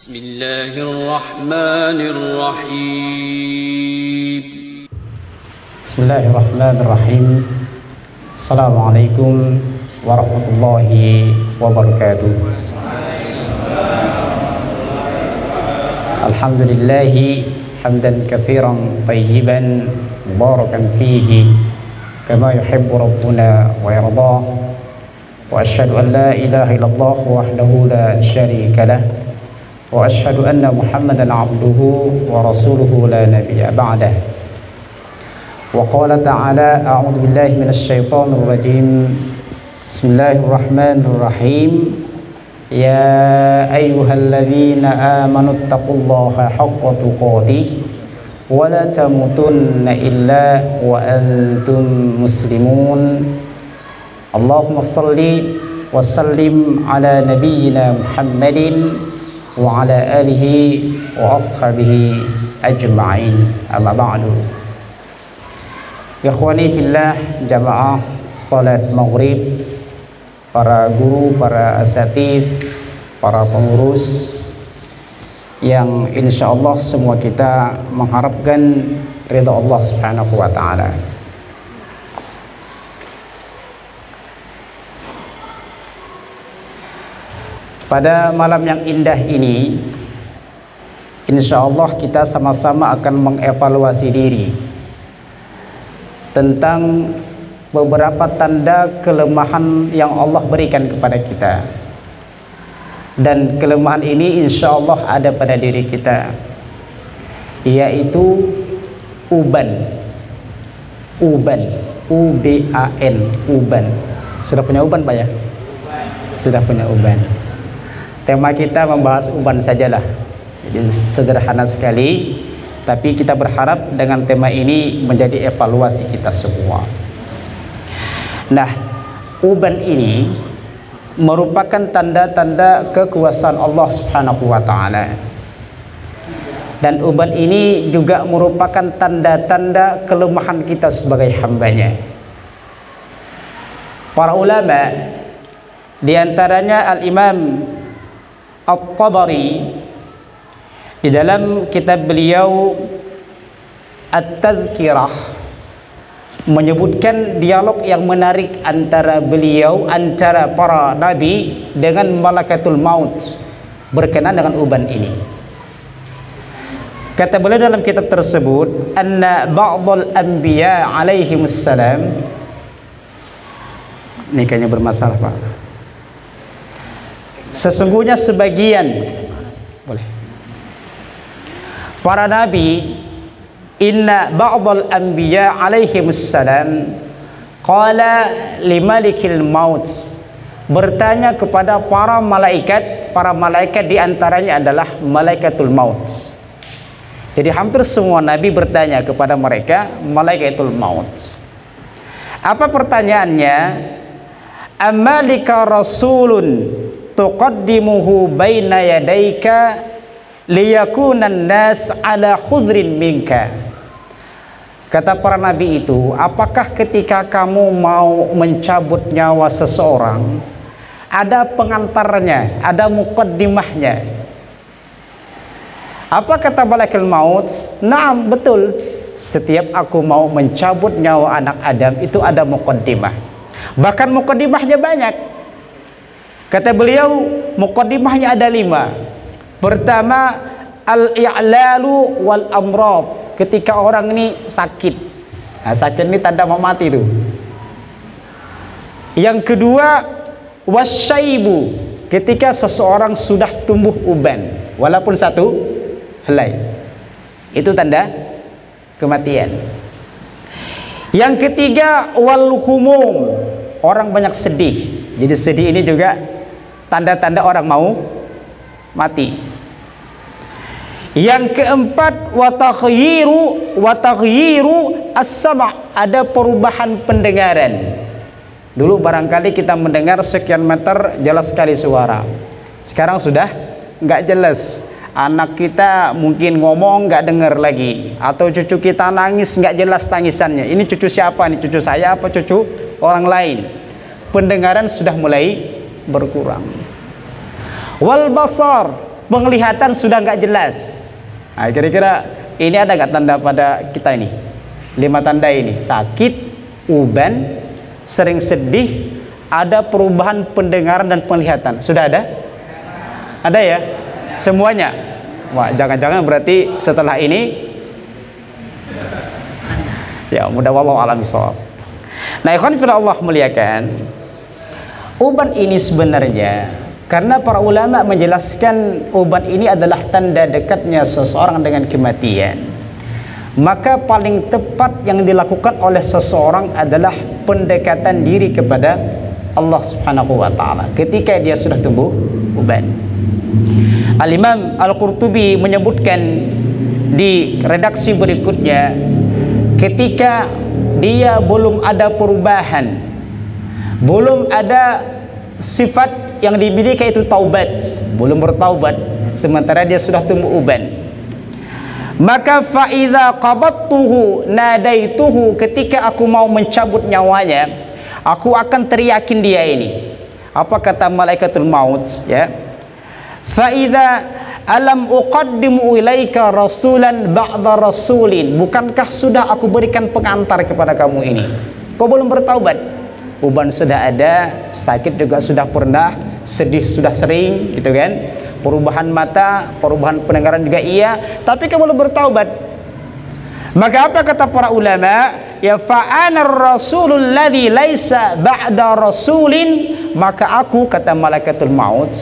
Bismillahirrahmanirrahim. Bismillahirrahmanirrahim. Assalamualaikum warahmatullahi wabarakatuh. Alhamdulillahi hamdan katsiran tayyiban mubarakan fihi kama yuhibbu rabbuna wa yardah. Wa asyhadu an la ilaha illallah wahdahu la syarika lah. Wa asyhadu anna Muhammadan abduhu wa rasuluhu la nabiyya ba'dah. Wa qala ta'ala a'udzu billahi minasy syaithanir rajim. Bismillahirrahmanirrahim. Ya ayyuhalladzina amanu taqullaha haqqa tuqatih wa la tamutunna illa wa antum muslimun. Allahumma shalli wa sallim ala nabiyyina Muhammadin wa ala alihi wa ashabihi ajma'in. Amma ba'du. Ikhwani fillah, jamaah salat maghrib, para guru, para asatidz, para pengurus yang insyaallah semua kita mengharapkan ridha Allah Subhanahu wa taala. Pada malam yang indah ini, insyaallah kita sama-sama akan mengevaluasi diri tentang beberapa tanda kelemahan yang Allah berikan kepada kita. Dan kelemahan ini insyaallah ada pada diri kita, yaitu uban. Uban, U-B-A-N, uban. Sudah punya uban Pak ya? Sudah punya uban. Tema kita membahas uban sajalah. Jadi sederhana sekali, tapi kita berharap dengan tema ini menjadi evaluasi kita semua. Nah, uban ini merupakan tanda-tanda kekuasaan Allah Subhanahu wa taala. Dan uban ini juga merupakan tanda-tanda kelemahan kita sebagai hambanya. Para ulama, di antaranya Al-Imam At-Tabari di dalam kitab beliau At-Tadhkirah menyebutkan dialog yang menarik antara para nabi dengan malakatul maut berkenaan dengan uban ini. Kata beliau dalam kitab tersebut, anna ba'dal anbiya alaihimussalam, ini kayaknya bermasalah Pak. Sesungguhnya sebagian para nabi, inna ba'dal anbiya alaihimussalam qala limalikil maut, bertanya kepada para malaikat diantaranya adalah malaikatul maut. Jadi hampir semua nabi bertanya kepada mereka malaikatul maut. Apa pertanyaannya? Amalika rasulun tuqaddimuhu baina yadayka liyakunan nas ala khudrin minka. Kata para nabi itu, apakah ketika kamu mau mencabut nyawa seseorang ada pengantarnya, ada muqaddimahnya? Apa kata malaikat maut? Naam, betul. Setiap aku mau mencabut nyawa anak Adam itu ada muqaddimah. Bahkan muqaddimahnya banyak. Kata beliau, muqaddimahnya ada 5. Pertama, al-i'lalu wal amrad, ketika orang ini sakit. Nah, sakit ini tanda mau mati tuh. Yang kedua, wasyaibu, ketika seseorang sudah tumbuh uban walaupun 1 helai. Itu tanda kematian. Yang ketiga, wal humum, orang banyak sedih. Jadi sedih ini juga tanda-tanda orang mau mati. Yang keempat, wa taghyiru as-sam', ada perubahan pendengaran. Dulu barangkali kita mendengar sekian meter jelas sekali suara. Sekarang sudah nggak jelas. Anak kita mungkin ngomong nggak dengar lagi, atau cucu kita nangis nggak jelas tangisannya. Ini cucu siapa nih? Cucu saya apa cucu orang lain? Pendengaran sudah mulai berkurang. Wal basar, penglihatan sudah nggak jelas. Nah, kira-kira ini ada nggak tanda pada kita ini? 5 tanda ini: sakit, uban, sering sedih, ada perubahan pendengaran dan penglihatan. Sudah ada? Ada ya? Semuanya? Wah, jangan-jangan berarti setelah ini ya mudah, wallahu a'lam bishawab. Nah, ikhwan fillah Allah muliakan, uban ini sebenarnya karena para ulama menjelaskan uban ini adalah tanda dekatnya seseorang dengan kematian, maka paling tepat yang dilakukan oleh seseorang adalah pendekatan diri kepada Allah Subhanahu wa taala ketika dia sudah tumbuh uban. Al-Imam Al-Qurtubi menyebutkan di redaksi berikutnya, ketika dia belum ada perubahan, belum ada sifat yang dimiliki itu taubat, belum bertaubat, sementara dia sudah tumbuh uban, maka fa idza qabattuhu nadaituhu, ketika aku mau mencabut nyawanya, aku akan teriakin dia ini. Apa kata malaikatul maut ya? Fa idza alam uqaddimu ilaika rasulan ba'da rasulin, bukankah sudah aku berikan pengantar kepada kamu ini? Kau belum bertaubat, uban sudah ada, sakit juga sudah pernah, sedih sudah sering, gitu kan? Perubahan mata, perubahan pendengaran juga iya, tapi kamu belum bertaubat. Maka apa kata para ulama? Ya fa'ana rasulul ladzi laisa ba'da rasulin, maka aku, kata malaikatul maut,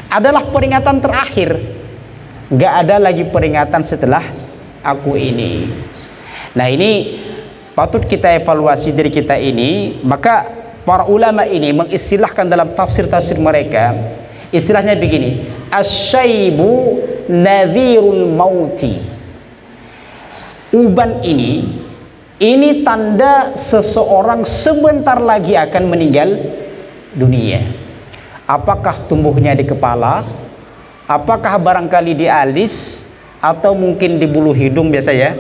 adalah peringatan terakhir, gak ada lagi peringatan setelah aku ini. Nah, ini patut kita evaluasi diri kita ini. Maka para ulama ini mengistilahkan dalam tafsir-tafsir mereka, istilahnya begini: asyaibu nadhirul mauti. Uban ini tanda seseorang sebentar lagi akan meninggal dunia. Apakah tumbuhnya di kepala, apakah barangkali di alis, atau mungkin di bulu hidung biasa ya,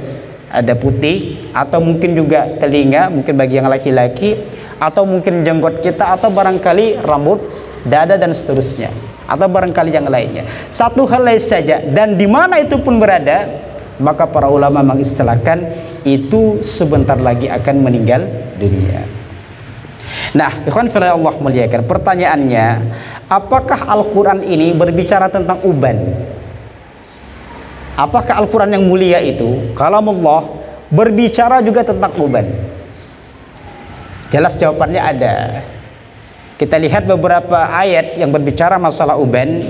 ada putih, atau mungkin juga telinga, mungkin bagi yang laki-laki, atau mungkin jenggot kita, atau barangkali rambut, dada dan seterusnya, atau barangkali yang lainnya. Satu hal lain saja, dan di mana itu pun berada, maka para ulama mengistilahkan itu sebentar lagi akan meninggal dunia. Nah, ikhwan fillah Allah muliakan, pertanyaannya, apakah Al-Quran ini berbicara tentang uban? Apakah Al-Quran yang mulia itu, kalamullah, berbicara juga tentang uban? Jelas jawabannya ada. Kita lihat beberapa ayat yang berbicara masalah uban.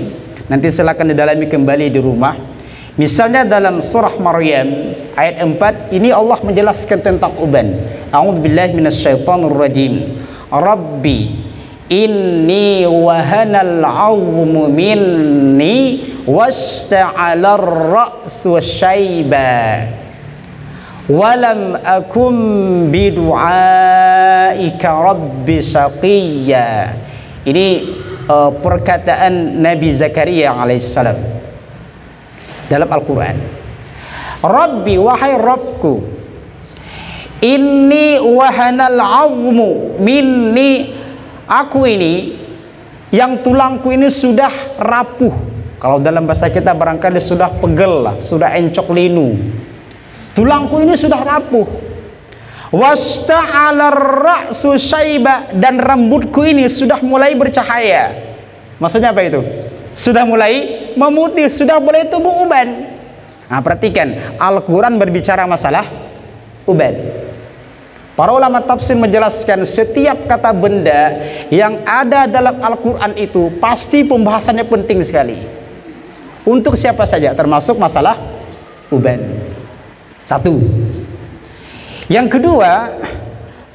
Nanti silakan didalami kembali di rumah. Misalnya dalam surah Maryam ayat 4, ini Allah menjelaskan tentang uban. A'udzubillahi minasyaitonirrajim. Rabbi inni wahanal 'azmu minni wasta'alar ra'su syaiba walam akum bidu'aika rabbi syaqiyya. Ini perkataan Nabi Zakaria alaihissalam dalam Al-Quran. Rabbi, wahai Rabbku, inni wahanal 'azmu minni, aku ini yang tulangku ini sudah rapuh. Kalau dalam bahasa kita barangkali sudah pegel lah, sudah encok linu. Tulangku ini sudah rapuh. Wasta'alar ra'su syaiba, dan rambutku ini sudah mulai bercahaya. Maksudnya apa itu? Sudah mulai memutih, sudah mulai tumbuh uban. Nah, perhatikan, Al-Quran berbicara masalah uban. Para ulama tafsir menjelaskan setiap kata benda yang ada dalam Al-Quran itu pasti pembahasannya penting sekali. Untuk siapa saja, termasuk masalah uban. Satu. Yang kedua,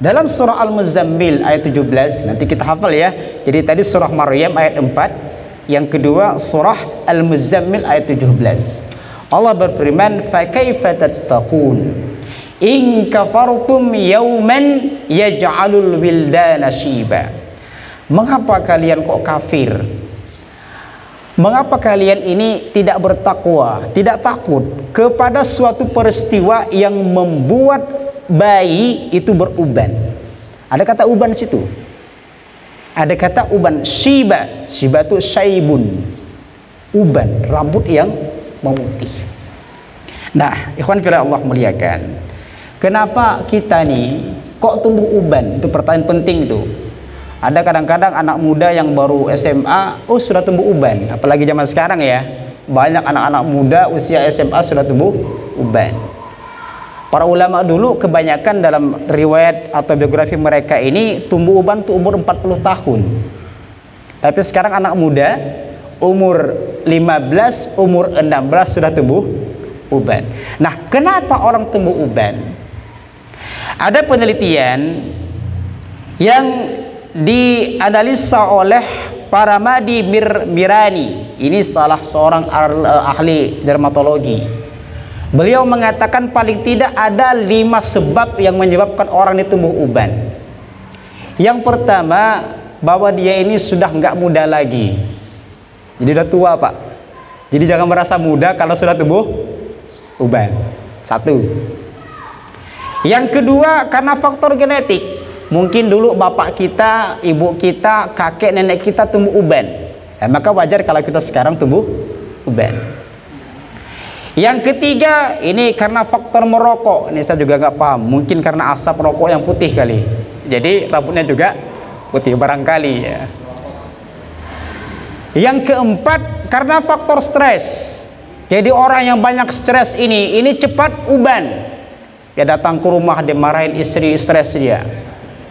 dalam surah Al-Muzammil ayat 17, nanti kita hafal ya. Jadi tadi surah Maryam ayat 4, yang kedua surah Al-Muzammil ayat 17. Allah berfirman, "Fa kaifa tattaqun in kafartum yauman yaj'alul wildana shiba." Mengapa kalian kok kafir? Mengapa kalian ini tidak bertakwa, tidak takut kepada suatu peristiwa yang membuat bayi itu beruban? Ada kata uban situ. Ada kata uban, shiba. Shiba itu syaibun. Uban, rambut yang memutih. Nah, ikhwan fillah Allah muliakan. Kenapa kita nih kok tumbuh uban? Itu pertanyaan penting tuh. Ada kadang-kadang anak muda yang baru SMA, oh sudah tumbuh uban. Apalagi zaman sekarang ya, banyak anak-anak muda usia SMA sudah tumbuh uban. Para ulama dulu kebanyakan dalam riwayat atau biografi mereka ini tumbuh uban tuh umur 40 tahun. Tapi sekarang anak muda umur 15, umur 16 sudah tumbuh uban. Nah, kenapa orang tumbuh uban? Ada penelitian yang dianalisa oleh Paramadi Mirani. Ini salah seorang ahli dermatologi. Beliau mengatakan paling tidak ada 5 sebab yang menyebabkan orang ini tumbuh uban. Yang pertama, bahwa dia ini sudah nggak muda lagi. Jadi udah tua, Pak. Jadi jangan merasa muda kalau sudah tumbuh uban. Satu. Yang kedua, karena faktor genetik. Mungkin dulu bapak kita, ibu kita, kakek nenek kita tumbuh uban. Maka wajar kalau kita sekarang tumbuh uban. Yang ketiga, ini karena faktor merokok. Ini saya juga nggak paham. Mungkin karena asap rokok yang putih kali. Jadi rambutnya juga putih barangkali ya. Yang keempat, karena faktor stres. Jadi orang yang banyak stres ini cepat uban. Dia datang ke rumah dimarahin istri, stres dia.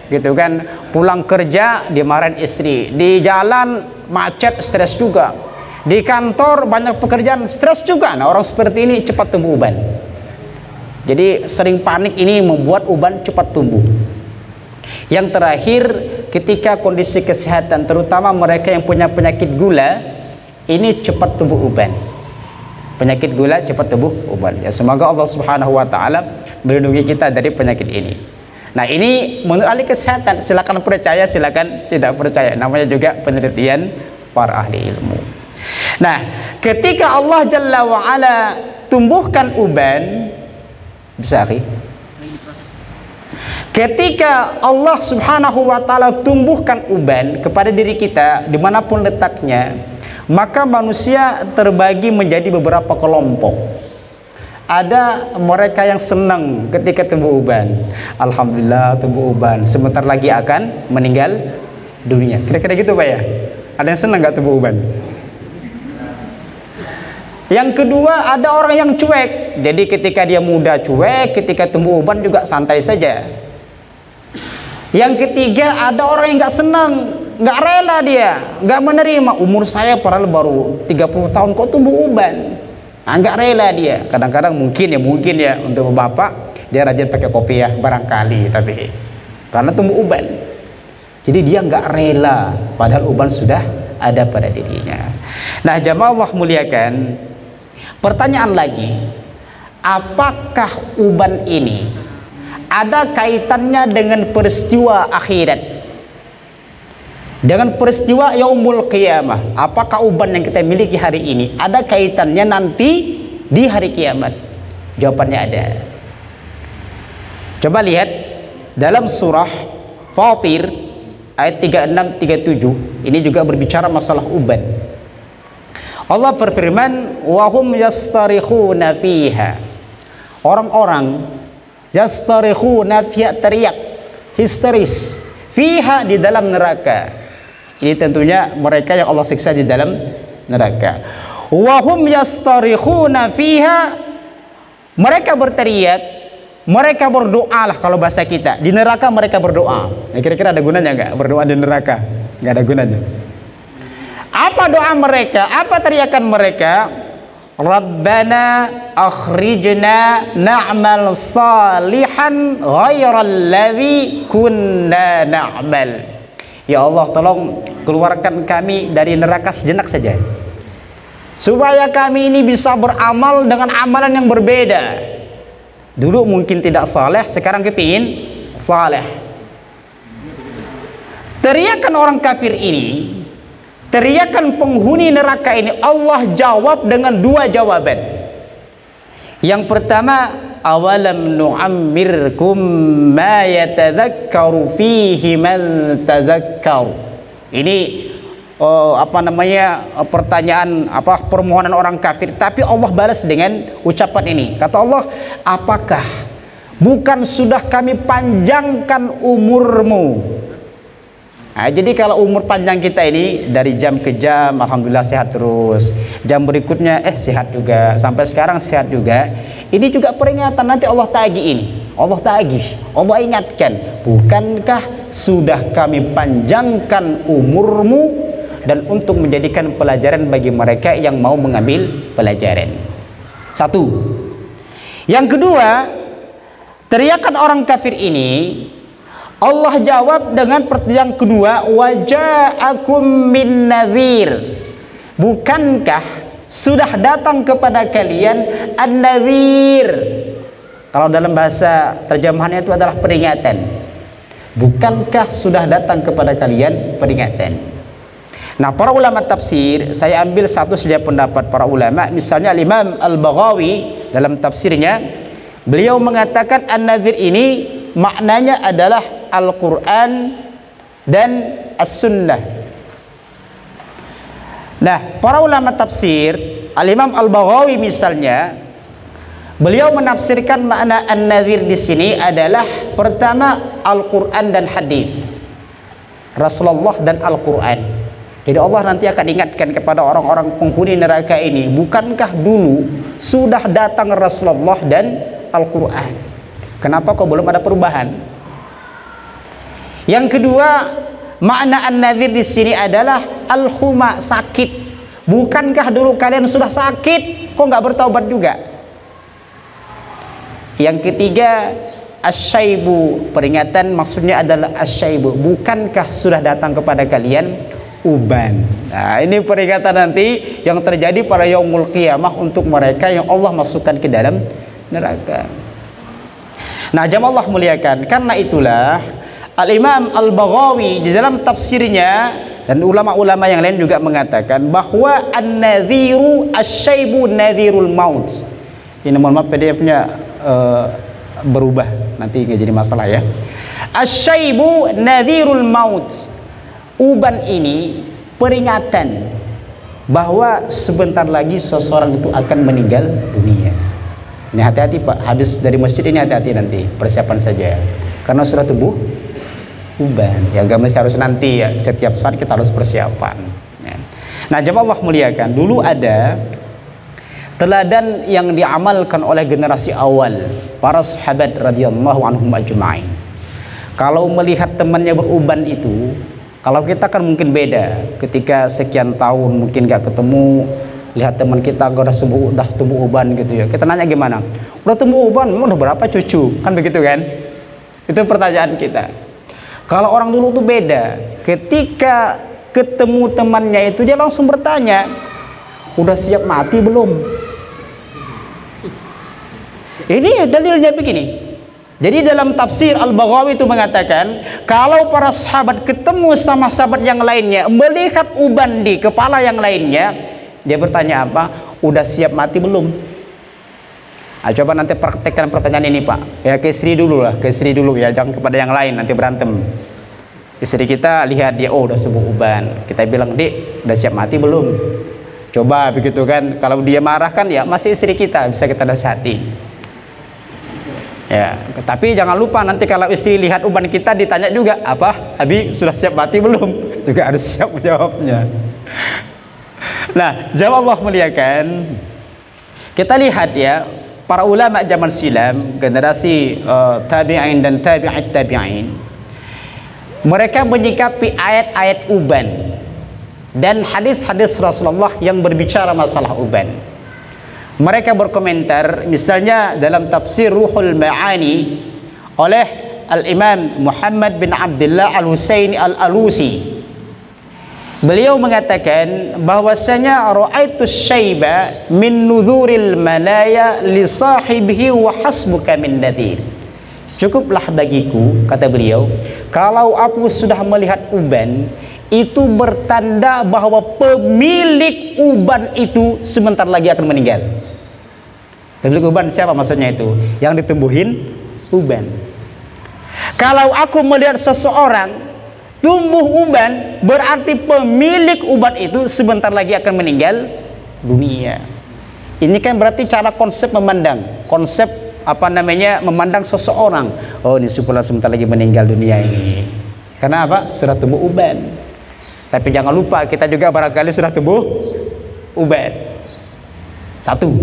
Gitu kan. Pulang kerja dimarahin istri. Di jalan macet, stres juga. Di kantor banyak pekerjaan, stres juga. Nah, orang seperti ini cepat tumbuh uban. Jadi sering panik ini membuat uban cepat tumbuh. Yang terakhir, ketika kondisi kesehatan, terutama mereka yang punya penyakit gula, ini cepat tumbuh uban. Penyakit gula cepat tumbuh uban. Ya, semoga Allah Subhanahu wa taala melindungi kita dari penyakit ini. Nah, ini menurut ahli kesehatan, silakan percaya, silakan tidak percaya. Namanya juga penelitian para ahli ilmu. Nah, ketika Allah Jalla wa'ala tumbuhkan uban, bisa akhi? Ketika Allah Subhanahu wa ta'ala tumbuhkan uban kepada diri kita dimanapun letaknya, maka manusia terbagi menjadi beberapa kelompok. Ada mereka yang senang ketika tumbuh uban. Alhamdulillah tumbuh uban, sebentar lagi akan meninggal dunia. Kira-kira gitu Pak ya? Ada yang senang nggak tumbuh uban? Yang kedua, ada orang yang cuek. Jadi ketika dia muda cuek, ketika tumbuh uban juga santai saja. Yang ketiga, ada orang yang nggak senang, nggak rela dia, nggak menerima. Umur saya padahal baru 30 tahun kok tumbuh uban. Nah, nggak rela dia. Kadang-kadang mungkin ya untuk bapak dia rajin pakai kopi ya barangkali, tapi karena tumbuh uban. Jadi dia nggak rela, padahal uban sudah ada pada dirinya. Nah, jamaah Allah muliakan. Pertanyaan lagi, apakah uban ini ada kaitannya dengan peristiwa akhirat? Dengan peristiwa yaumul qiyamah. Apakah uban yang kita miliki hari ini ada kaitannya nanti di hari kiamat? Jawabannya ada. Coba lihat dalam surah Fatir ayat 36-37. Ini juga berbicara masalah uban. Allah berfirman, wahum yastarikhuna fiha. Orang-orang yastarikhuna fiha, teriak histeris, fiha, di dalam neraka. Ini tentunya mereka yang Allah siksa di dalam neraka. Wahum yastarikhuna fiha, mereka berteriak, mereka berdoa lah kalau bahasa kita. Di neraka mereka berdoa. Nah, kira-kira ada gunanya nggak berdoa di neraka? Nggak ada gunanya. Apa doa mereka? Apa teriakan mereka? Rabbana akhrijna na'mal salihan ghairal ladzi kunna na'mal. Ya Allah, tolong keluarkan kami dari neraka sejenak saja, supaya kami ini bisa beramal dengan amalan yang berbeda. Dulu mungkin tidak saleh, sekarang kepingin saleh. Teriakan orang kafir ini, teriakan penghuni neraka ini, Allah jawab dengan 2 jawaban. Yang pertama, awalam nu'ammirkum ma yatadzakkaru fihi man tadzakkaru. Ini pertanyaan permohonan orang kafir, tapi Allah balas dengan ucapan ini. Kata Allah, apakah bukan sudah kami panjangkan umurmu? Nah, jadi kalau umur panjang kita ini dari jam ke jam, alhamdulillah sehat terus. Jam berikutnya sehat juga, sampai sekarang sehat juga. Ini juga peringatan, nanti Allah tagih ini. Allah tagih, Allah ingatkan, bukankah sudah kami panjangkan umurmu dan untuk menjadikan pelajaran bagi mereka yang mau mengambil pelajaran. Satu. Yang kedua, teriakan orang kafir ini Allah jawab dengan yang kedua, waja'akum min nadhir. Bukankah sudah datang kepada kalian an-nadhir? Kalau dalam bahasa terjemahannya itu adalah peringatan. Bukankah sudah datang kepada kalian peringatan? Nah, para ulama tafsir, saya ambil satu saja pendapat para ulama. Misalnya Imam Al-Baghawi dalam tafsirnya, beliau mengatakan an-nadhir ini maknanya adalah Al-Quran dan As-Sunnah. Nah, para ulama tafsir, Al-Imam Al-Baghawi misalnya, beliau menafsirkan makna an-nadhir di sini adalah pertama Al-Quran dan hadis, Rasulullah dan Al-Quran. Jadi Allah nanti akan ingatkan kepada orang-orang penghuni neraka ini, bukankah dulu sudah datang Rasulullah dan Al-Quran? Kenapa kok belum ada perubahan? Yang kedua, makna an-nadhir di sini adalah al-huma, sakit. Bukankah dulu kalian sudah sakit, kok nggak bertaubat juga? Yang ketiga, asyaibu, peringatan maksudnya adalah asyaibu. Bukankah sudah datang kepada kalian uban? Nah, ini peringatan nanti yang terjadi pada yaumul qiyamah untuk mereka yang Allah masukkan ke dalam neraka. Nah, jamaah Allah muliakan, karena itulah Al-Imam Al-Baghawi di dalam tafsirnya dan ulama-ulama yang lain juga mengatakan bahwa an-nadhiru asyaibu nadhirul maut. Ini mohon maaf PDF-nya berubah, nanti nggak jadi masalah ya. Asyaibu nadhirul maut. Uban ini peringatan bahwa sebentar lagi seseorang itu akan meninggal dunia. Ini hati-hati Pak, habis dari masjid ini hati-hati nanti, persiapan saja. Karena sudah tubuh uban, ya gak mesti harus nanti ya, setiap saat kita harus persiapan ya. Nah, jemaah Allah muliakan, dulu ada teladan yang diamalkan oleh generasi awal, para sahabat radhiyallahu anhum ajma'in. Kalau melihat temannya beruban itu, kalau kita kan mungkin beda, ketika sekian tahun mungkin gak ketemu, lihat teman kita udah tumbuh uban gitu ya, kita nanya gimana, udah tumbuh uban, udah berapa cucu, kan begitu kan? Itu pertanyaan kita. Kalau orang dulu tuh beda, ketika ketemu temannya itu dia langsung bertanya, udah siap mati belum? Ini dalilnya begini. Jadi dalam tafsir Al-Baghawi itu mengatakan, kalau para sahabat ketemu sama sahabat yang lainnya, melihat uban di kepala yang lainnya, dia bertanya apa? Udah siap mati belum? Nah, coba nanti praktekkan pertanyaan ini Pak. Ya, ke istri dulu lah, ke istri dulu ya, jangan kepada yang lain, nanti berantem. Istri kita lihat dia, oh udah sembuh uban, kita bilang, Dek, udah siap mati belum? Coba begitu kan. Kalau dia marah kan ya masih istri kita, bisa kita nasihati. Ya, tapi jangan lupa nanti kalau istri lihat uban kita ditanya juga, apa? Abi sudah siap mati belum? Juga harus siap menjawabnya. Nah, jawab Allah muliakan. Kita lihat ya, para ulama zaman silam, generasi tabi'in dan tabi'at tabi'in, mereka menyikapi ayat-ayat uban dan hadis-hadis Rasulullah yang berbicara masalah uban. Mereka berkomentar, misalnya dalam tafsir Ruhul Ma'ani oleh Al-Imam Muhammad bin Abdullah Al-Husaini Al-Alusi. Beliau mengatakan bahwasanya ra'aitu syaiba min nudhuril manaya li sahibihi wa hasbuka min nadhir. Cukuplah bagiku, kata beliau, kalau aku sudah melihat uban, itu bertanda bahwa pemilik uban itu sebentar lagi akan meninggal. Pemilik uban siapa maksudnya itu? Yang ditumbuhin uban. Kalau aku melihat seseorang tumbuh uban berarti pemilik uban itu sebentar lagi akan meninggal dunia. Ini kan berarti cara konsep memandang, konsep memandang seseorang. Oh, ini supaya sebentar lagi meninggal dunia ini. Karena apa? Sudah tumbuh uban. Tapi jangan lupa kita juga barangkali sudah tumbuh uban. Satu.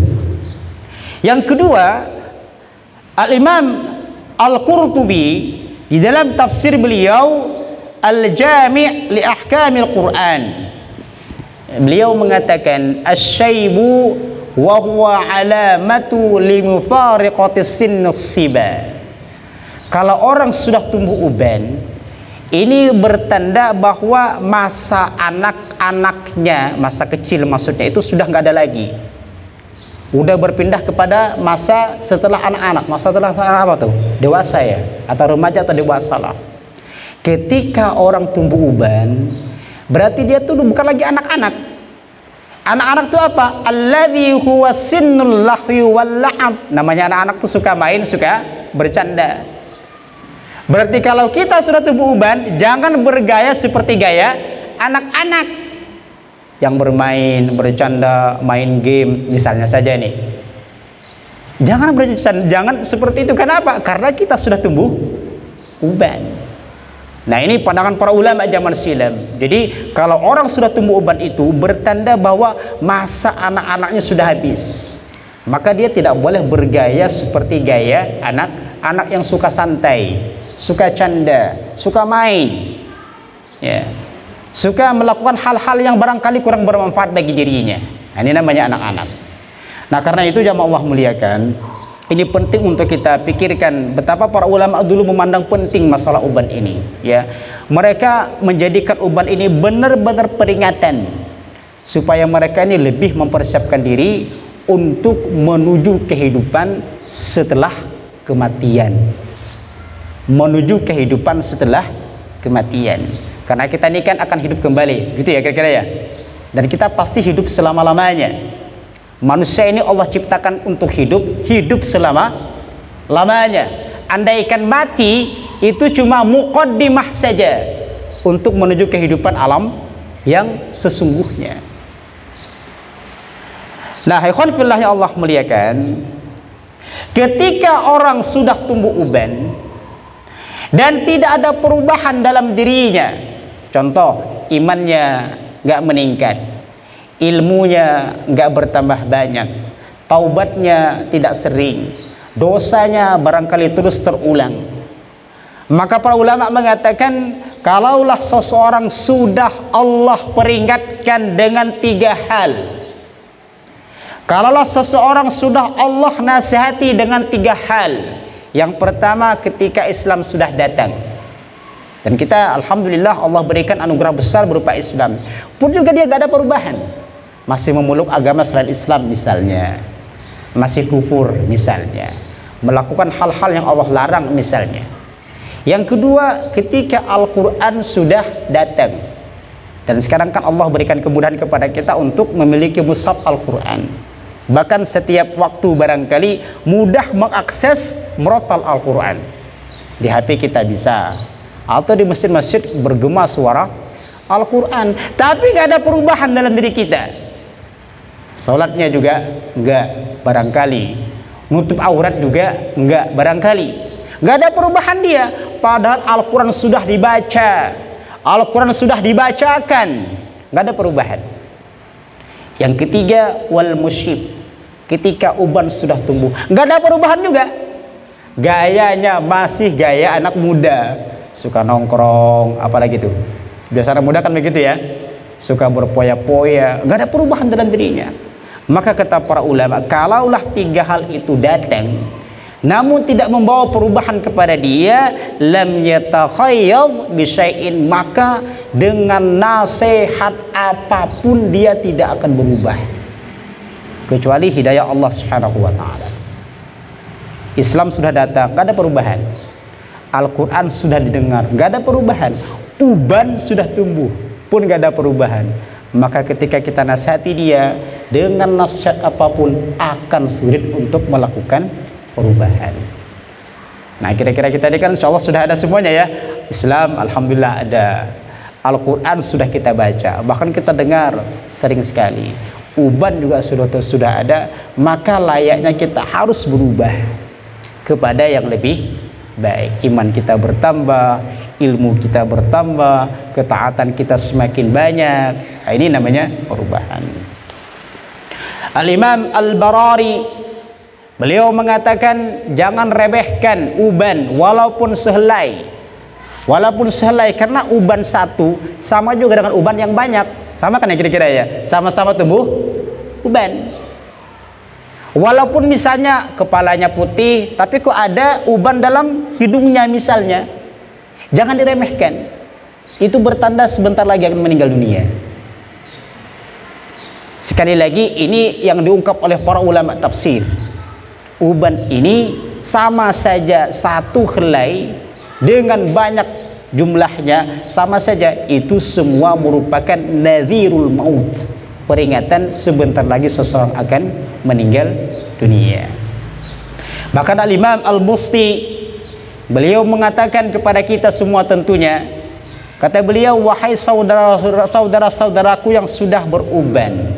Yang kedua, Al-Imam Al-Qurtubi di dalam tafsir beliau Al-Jami' li Ahkamil Quran, beliau mengatakan asy-syaibu wa huwa alamatu li mufariqatis sinnus-siba. Kalau orang sudah tumbuh uban, ini bertanda bahwa masa anak-anaknya, masa kecil maksudnya itu sudah nggak ada lagi. Udah berpindah kepada masa setelah anak-anak, masa setelah apa tuh? Dewasa ya, atau remaja atau dewasa lah. Ketika orang tumbuh uban, berarti dia tuh bukan lagi anak-anak. Anak-anak itu apa? Alladzi huwa sinnul lahwi wal la'ab. Namanya anak-anak tuh suka main, suka bercanda. Berarti kalau kita sudah tumbuh uban, jangan bergaya seperti gaya anak-anak yang bermain, bercanda, main game misalnya saja nih. Jangan bercanda, jangan seperti itu. Kenapa? Karena kita sudah tumbuh uban. Nah, ini pandangan para ulama zaman silam. Jadi kalau orang sudah tumbuh uban itu bertanda bahwa masa anak-anaknya sudah habis. Maka dia tidak boleh bergaya seperti gaya anak-anak yang suka santai, suka canda, suka main, ya, suka melakukan hal-hal yang barangkali kurang bermanfaat bagi dirinya. Nah, ini namanya anak-anak. Nah, karena itu jamaah Allah muliakan, ini penting untuk kita pikirkan betapa para ulama dulu memandang penting masalah uban ini, ya. Mereka menjadikan uban ini benar-benar peringatan supaya mereka ini lebih mempersiapkan diri untuk menuju kehidupan setelah kematian. Menuju kehidupan setelah kematian. Karena kita ini kan akan hidup kembali, gitu ya kira-kira ya. Dan kita pasti hidup selama-lamanya. Manusia ini Allah ciptakan untuk hidup selama-lamanya. Andaikan mati itu cuma muqaddimah saja untuk menuju kehidupan alam yang sesungguhnya. Nah, ikhwan fillah yang Allah muliakan, ketika orang sudah tumbuh uban dan tidak ada perubahan dalam dirinya, contoh imannya nggak meningkat, ilmunya nggak bertambah banyak, taubatnya tidak sering, dosanya barangkali terus terulang, maka para ulama mengatakan kalaulah seseorang sudah Allah peringatkan dengan 3 hal, kalaulah seseorang sudah Allah nasihati dengan 3 hal. Yang pertama, ketika Islam sudah datang, dan kita alhamdulillah Allah berikan anugerah besar berupa Islam, pun juga dia gak ada perubahan, masih memeluk agama selain Islam misalnya, masih kufur misalnya, melakukan hal-hal yang Allah larang misalnya. Yang kedua, ketika Al-Quran sudah datang, dan sekarang kan Allah berikan kemudahan kepada kita untuk memiliki mushaf Al-Quran. Bahkan setiap waktu barangkali mudah mengakses murattal Al-Quran. Di HP kita bisa, atau di masjid-masjid bergema suara Al-Quran. Tapi gak ada perubahan dalam diri kita. Salatnya juga enggak barangkali, nutup aurat juga enggak barangkali, gak ada perubahan dia. Padahal Al-Quran sudah dibaca, Al-Quran sudah dibacakan, gak ada perubahan. Yang ketiga, wal musyib, ketika uban sudah tumbuh, nggak ada perubahan juga, gayanya masih gaya anak muda, suka nongkrong, apalagi tuh biasa anak muda kan begitu ya, suka berpoya-poya, nggak ada perubahan dalam dirinya. Maka kata para ulama, kalaulah 3 hal itu datang namun tidak membawa perubahan kepada dia, lam yatakhayyadh bisyai'in, maka dengan nasihat apapun dia tidak akan berubah kecuali hidayah Allah Subhanahu wa taala. Islam sudah datang, gak ada perubahan. Al-Quran sudah didengar, gak ada perubahan. Uban sudah tumbuh, pun gak ada perubahan. Maka ketika kita nasihati dia dengan nasihat apapun akan sulit untuk melakukan perubahan. Nah, kira-kira kita ini kan insya Allah sudah ada semuanya ya. Islam alhamdulillah ada, Al-Quran sudah kita baca, bahkan kita dengar sering sekali, uban juga sudah ada. Maka layaknya kita harus berubah kepada yang lebih baik. Iman kita bertambah, ilmu kita bertambah, ketaatan kita semakin banyak. Nah, ini namanya perubahan. Al-Imam Al-Barari, beliau mengatakan jangan remehkan uban walaupun sehelai. Walaupun sehelai, karena uban satu sama juga dengan uban yang banyak. Sama kan ya kira-kira ya? Sama-sama tumbuh uban. Walaupun misalnya kepalanya putih, tapi kok ada uban dalam hidungnya misalnya, jangan diremehkan. Itu bertanda sebentar lagi akan meninggal dunia. Sekali lagi, ini yang diungkap oleh para ulama tafsir. Uban ini sama saja satu helai dengan banyak jumlahnya, sama saja itu semua merupakan nadhirul maut, peringatan sebentar lagi seseorang akan meninggal dunia. Bahkan Al-Imam Al-Busti, beliau mengatakan kepada kita semua tentunya, kata beliau, wahai saudara-saudaraku yang sudah beruban,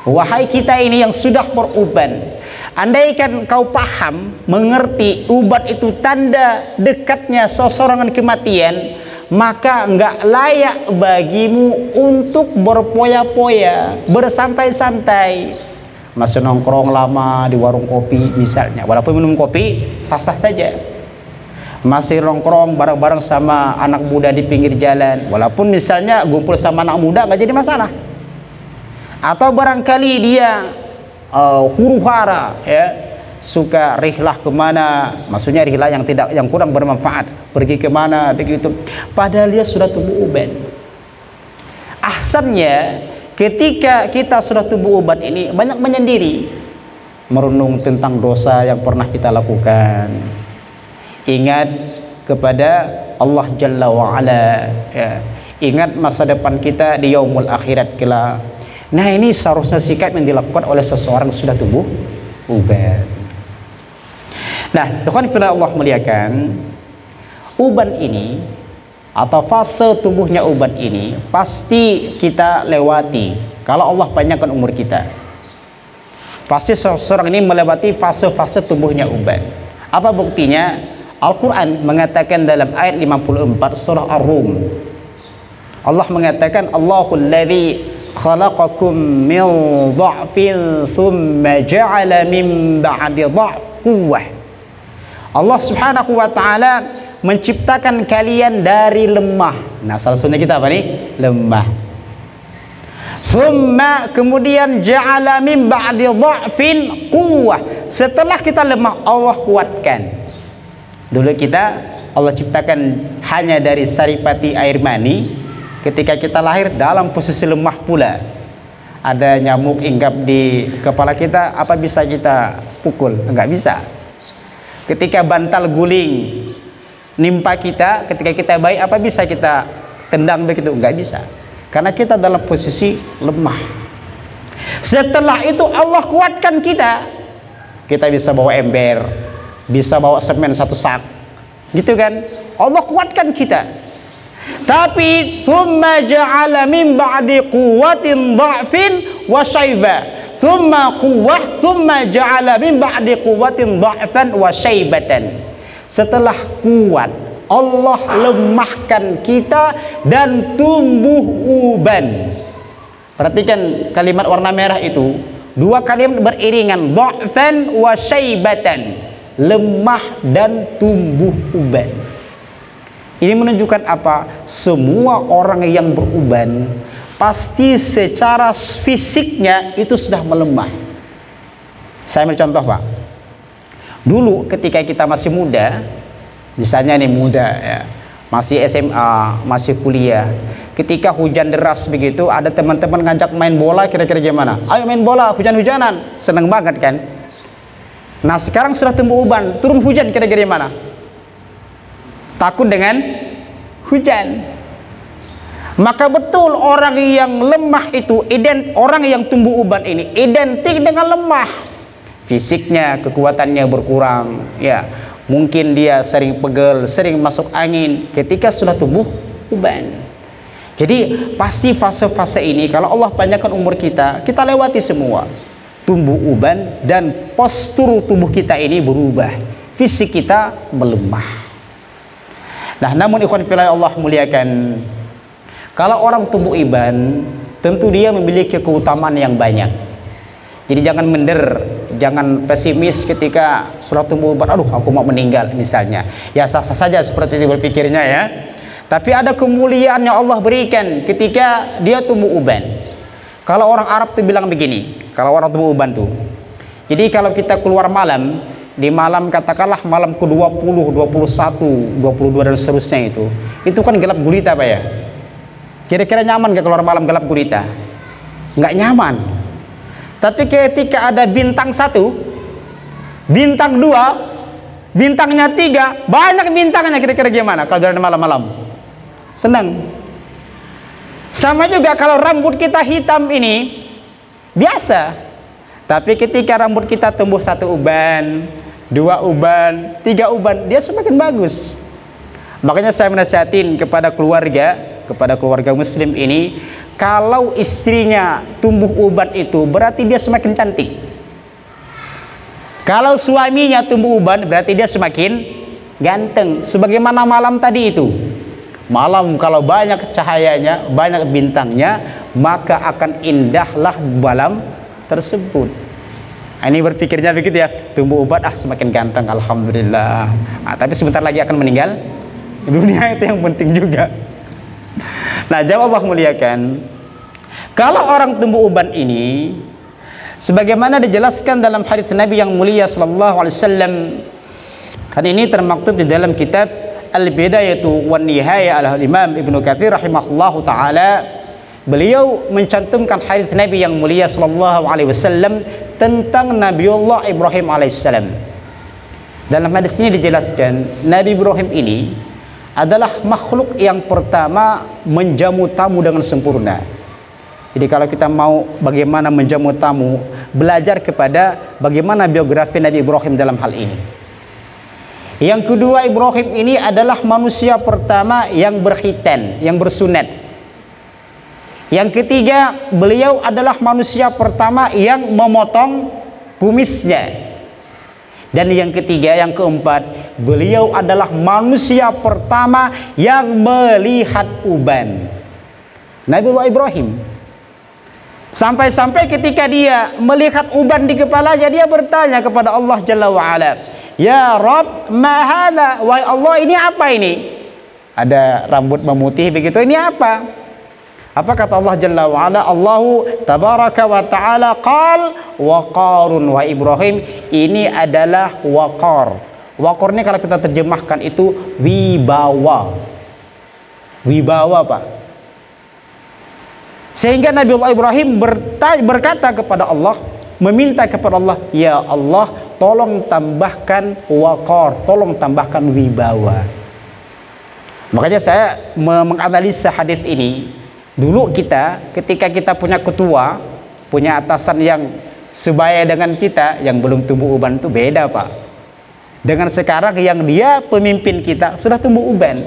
wahai kita ini yang sudah beruban, andaikan kau paham, mengerti uban itu tanda dekatnya seseorang dengan kematian, maka enggak layak bagimu untuk berpoya-poya, bersantai-santai, masih nongkrong lama di warung kopi misalnya, walaupun minum kopi sah-sah saja, masih nongkrong bareng-bareng sama anak muda di pinggir jalan, walaupun misalnya ngumpul sama anak muda nggak jadi masalah. Atau barangkali dia huru-hara ya, suka rihlah kemana, maksudnya rihlah yang kurang bermanfaat, pergi kemana begitu, padahal dia sudah tumbuh uban. Ahsannya ketika kita sudah tumbuh uban ini banyak menyendiri, merenung tentang dosa yang pernah kita lakukan, ingat kepada Allah Jalla wa'ala ya. Ingat masa depan kita di yaumul akhirat kelak. Nah, ini seharusnya sikap yang dilakukan oleh seseorang yang sudah tumbuh uban. Nah, ikhwan fillah Allah muliakan, uban ini atau fase tumbuhnya uban ini pasti kita lewati kalau Allah panjangkan umur kita. Pasti seseorang ini melewati fase-fase tumbuhnya uban. Apa buktinya? Al-Quran mengatakan dalam ayat 54 surah Ar-Rum, Allah mengatakan, Allahul ladzi khalaqakum min dha'fin thumma ja'ala min ba'di dha'f quwwah. Allah subhanahu wa ta'ala menciptakan kalian dari lemah. Nah, salah satunya kita apa nih? Lemah. Thumma, kemudian ja'ala min ba'di dha'fin quwwah. Setelah kita lemah, Allah kuatkan. Dulu kita Allah ciptakan hanya dari saripati air mani. Ketika kita lahir dalam posisi lemah pula, ada nyamuk hinggap di kepala kita, apa bisa kita pukul? Enggak bisa. Ketika bantal guling nimpa kita, ketika kita baik, apa bisa kita tendang begitu? Enggak bisa, karena kita dalam posisi lemah. Setelah itu Allah kuatkan kita, kita bisa bawa ember, bisa bawa semen satu sak, gitu kan? Allah kuatkan kita. Tapi thumma ja'ala min ba'di quwwatin dha'fin wa syaiba, thumma quwwah, thumma ja'ala min ba'di quwwatin dha'fan wa syaibatan. Setelah kuat, Allah lemahkan kita dan tumbuh uban. Perhatikan kalimat warna merah itu, dua kalimat beriringan, dha'fan wa syaibatan, lemah dan tumbuh uban. Ini menunjukkan apa? Semua orang yang beruban pasti secara fisiknya itu sudah melemah. Saya ambil contoh, Pak. Dulu ketika kita masih muda, misalnya nih muda ya, masih SMA, masih kuliah, ketika hujan deras begitu, ada teman-teman ngajak main bola, kira-kira gimana? Ayo main bola, hujan-hujanan, seneng banget kan? Nah, sekarang sudah tumbuh uban, turun hujan, kira-kira gimana? Takut dengan hujan. Maka betul orang yang lemah itu, orang yang tumbuh uban ini identik dengan lemah. Fisiknya, kekuatannya berkurang, ya, mungkin dia sering pegel, sering masuk angin ketika sudah tumbuh uban. Jadi pasti fase-fase ini kalau Allah panjangkan umur kita, kita lewati semua. Tumbuh uban dan postur tubuh kita ini berubah, fisik kita melemah. Nah, namun ikhwan fillah Allah muliakan, kalau orang tumbuh uban tentu dia memiliki keutamaan yang banyak. Jadi jangan minder, jangan pesimis ketika sudah tumbuh uban, aduh aku mau meninggal misalnya. Ya sah-sah saja seperti itu berpikirnya ya. Tapi ada kemuliaan yang Allah berikan ketika dia tumbuh uban. Kalau orang Arab tuh bilang begini, kalau orang tumbuh uban tuh, jadi kalau kita keluar malam, di malam katakanlah malam ke-20, 21, 22 dan seterusnya itu kan gelap gulita Pak ya. Kira-kira nyaman gak keluar malam gelap gulita? Nggak nyaman. Tapi ketika ada bintang 1, bintang 2, bintangnya 3, banyak bintangnya, kira-kira gimana kalau jalan malam-malam? Senang. Sama juga kalau rambut kita hitam ini biasa, tapi ketika rambut kita tumbuh 1 uban, 2 uban, 3 uban, dia semakin bagus. Makanya saya menasihatin kepada keluarga muslim ini, kalau istrinya tumbuh uban itu berarti dia semakin cantik. Kalau suaminya tumbuh uban berarti dia semakin ganteng. Sebagaimana malam tadi itu, malam kalau banyak cahayanya, banyak bintangnya, maka akan indahlah malam tersebut. Ini berpikirnya begitu ya, tumbuh uban semakin ganteng, alhamdulillah. Tapi sebentar lagi akan meninggal dunia, itu yang penting juga. Nah, jawab Allah muliakan, kalau orang tumbuh uban ini sebagaimana dijelaskan dalam hadis Nabi yang mulia sallallahu alaihi wasallam, kan ini termaktub di dalam kitab Al-Bidayatu wan Nihayah al-Imam Ibnu Katsir rahimahullahu taala. Beliau mencantumkan hadis Nabi yang mulia sallallahu alaihi wasallam tentang Nabiullah Ibrahim alaihissalam. Dalam hadis ini dijelaskan, Nabi Ibrahim ini adalah makhluk yang pertama menjamu tamu dengan sempurna. Jadi kalau kita mau bagaimana menjamu tamu, belajar kepada bagaimana biografi Nabi Ibrahim dalam hal ini. Yang kedua, Ibrahim ini adalah manusia pertama yang berkhitan, yang bersunat. Yang ketiga, beliau adalah manusia pertama yang memotong kumisnya. Dan yang ketiga, yang keempat, beliau adalah manusia pertama yang melihat uban. Nabiullah Ibrahim. Sampai-sampai ketika dia melihat uban di kepalanya, dia bertanya kepada Allah Jalla wa'ala, ya Rabb, ma hadha? Wahai Allah, ini apa ini? Ada rambut memutih begitu, ini apa? Apa kata Allah Jalla wa'ala? Allahu tabaraka wa ta'ala qal waqarun wa Ibrahim, ini adalah waqar. Waqar ini kalau kita terjemahkan itu wibawa. Wibawa Pak. Sehingga Nabiullah Ibrahim berkata kepada Allah, meminta kepada Allah, ya Allah, tolong tambahkan waqar, tolong tambahkan wibawa. Makanya saya menganalisa hadis ini. Dulu kita, ketika kita punya ketua, punya atasan yang sebaya dengan kita, yang belum tumbuh uban itu beda Pak. Dengan sekarang yang dia pemimpin kita sudah tumbuh uban.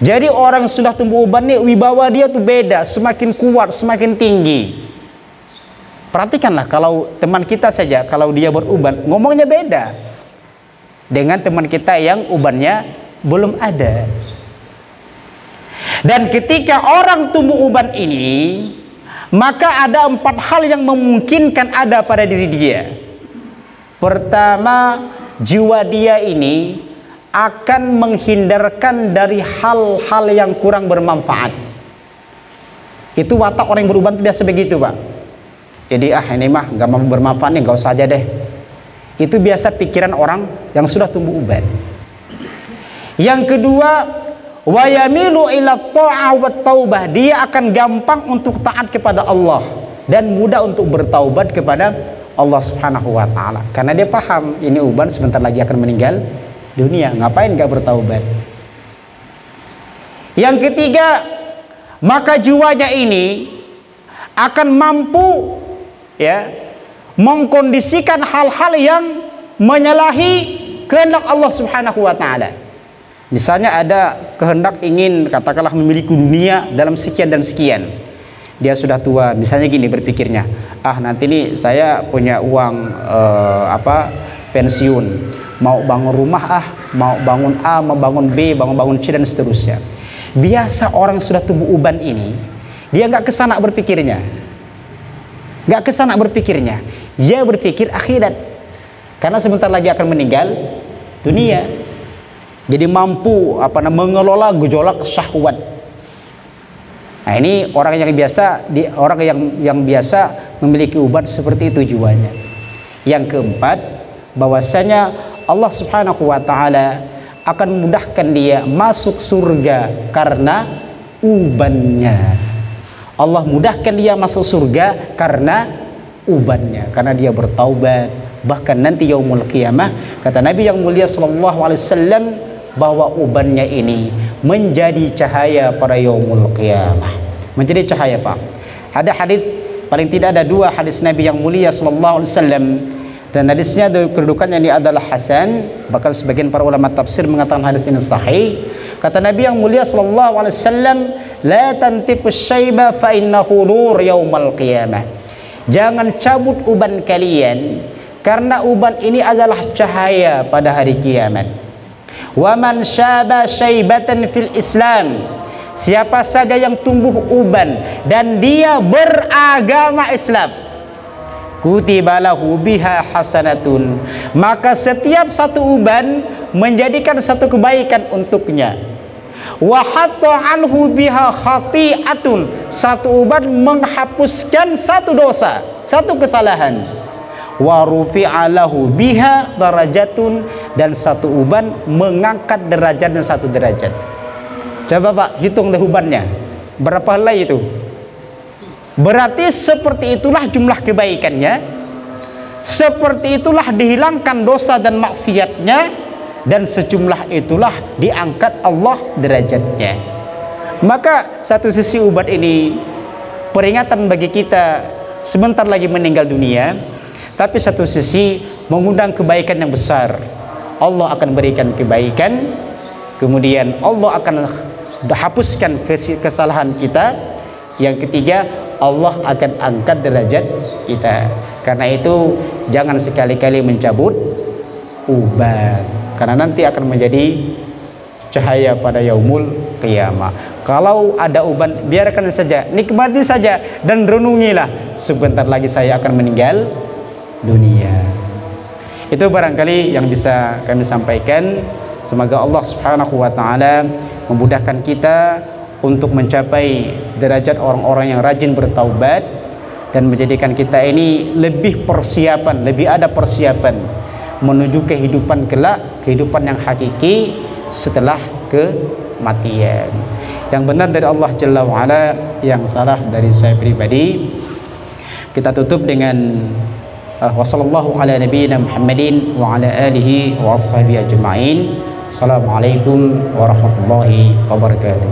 Jadi orang sudah tumbuh uban nih, wibawa dia tuh beda, semakin kuat, semakin tinggi. Perhatikanlah kalau teman kita saja, kalau dia beruban, ngomongnya beda dengan teman kita yang ubannya belum ada. Dan ketika orang tumbuh uban ini, maka ada 4 hal yang memungkinkan ada pada diri dia. Pertama, jiwa dia ini akan menghindarkan dari hal-hal yang kurang bermanfaat. Itu watak orang yang beruban biasa begitu Pak. Jadi ini mah gak bermanfaat nih, gak usah aja deh. Itu biasa pikiran orang yang sudah tumbuh uban. Yang kedua, wa yamilu ila ta'ah wa taubah, dia akan gampang untuk taat kepada Allah dan mudah untuk bertaubat kepada Allah Subhanahu wa taala, karena dia paham ini uban sebentar lagi akan meninggal dunia, ngapain gak bertaubat. Yang ketiga, maka jiwanya ini akan mampu ya mengkondisikan hal-hal yang menyalahi kehendak Allah Subhanahu wa taala. Misalnya ada kehendak ingin katakanlah memiliki dunia dalam sekian dan sekian. Dia sudah tua, misalnya gini berpikirnya, nanti nih saya punya uang pensiun, mau bangun rumah mau bangun A, mau bangun B, bangun C dan seterusnya. Biasa orang sudah tumbuh uban ini, dia nggak kesana berpikirnya. Nggak kesana berpikirnya. Dia berpikir akhirat. Karena sebentar lagi akan meninggal dunia. Jadi mampu mengelola gejolak syahwat. Nah, ini orang yang biasa yang biasa memiliki ubat seperti itu jiwanya. Yang keempat, bahwasanya Allah Subhanahu wa taala akan memudahkan dia masuk surga karena ubannya. Allah mudahkan dia masuk surga karena ubannya, karena dia bertaubat. Bahkan nanti yaumul qiyamah, kata Nabi yang mulia sallallahu alaihi wasallam, bahwa ubannya ini menjadi cahaya pada yaumul qiyamah. Menjadi cahaya, Pak. Ada hadis, paling tidak ada 2 hadis Nabi yang mulia sallallahu alaihi wasallam, dan hadisnya kedudukannya ini adalah hasan, bahkan sebagian para ulama tafsir mengatakan hadis ini sahih. Kata Nabi yang mulia sallallahu alaihi wasallam, la tantifus syaiba fa innahu nur yaumal qiyamah. Jangan cabut uban kalian, karena uban ini adalah cahaya pada hari kiamat. Wa man syaba syaibatan fil Islam, siapa saja yang tumbuh uban dan dia beragama Islam, kutiba lahu biha hasanatun, maka setiap satu uban menjadikan satu kebaikan untuknya. Wa hatta anhu biha khati'atun, satu uban menghapuskan satu dosa, satu kesalahan. Wa rufi'a lahu biha darajatun, dan satu uban mengangkat derajat dan satu derajat. Coba Pak hitung deh ubannya, berapa helai itu? Berarti seperti itulah jumlah kebaikannya, seperti itulah dihilangkan dosa dan maksiatnya, dan sejumlah itulah diangkat Allah derajatnya. Maka satu sisi ubat ini peringatan bagi kita sebentar lagi meninggal dunia, tapi satu sisi mengundang kebaikan yang besar. Allah akan berikan kebaikan, kemudian Allah akan hapuskan kesalahan kita. Yang ketiga, Allah akan angkat derajat kita. Karena itu jangan sekali-kali mencabut uban, karena nanti akan menjadi cahaya pada yaumul qiyamah. Kalau ada uban, biarkan saja, nikmati saja, dan renungilah, sebentar lagi saya akan meninggal dunia. Itu barangkali yang bisa kami sampaikan. Semoga Allah Subhanahu wa taala memudahkan kita untuk mencapai derajat orang-orang yang rajin bertaubat, dan menjadikan kita ini lebih persiapan, lebih ada persiapan menuju kehidupan kelak, kehidupan yang hakiki setelah kematian. Yang benar dari Allah Jalla wa Ala, yang salah dari saya pribadi. Kita tutup dengan wassallallahu ala nabiyyina Muhammadin wa ala alihi wa ashabihi ajma'in. Assalamualaikum warahmatullahi wabarakatuh.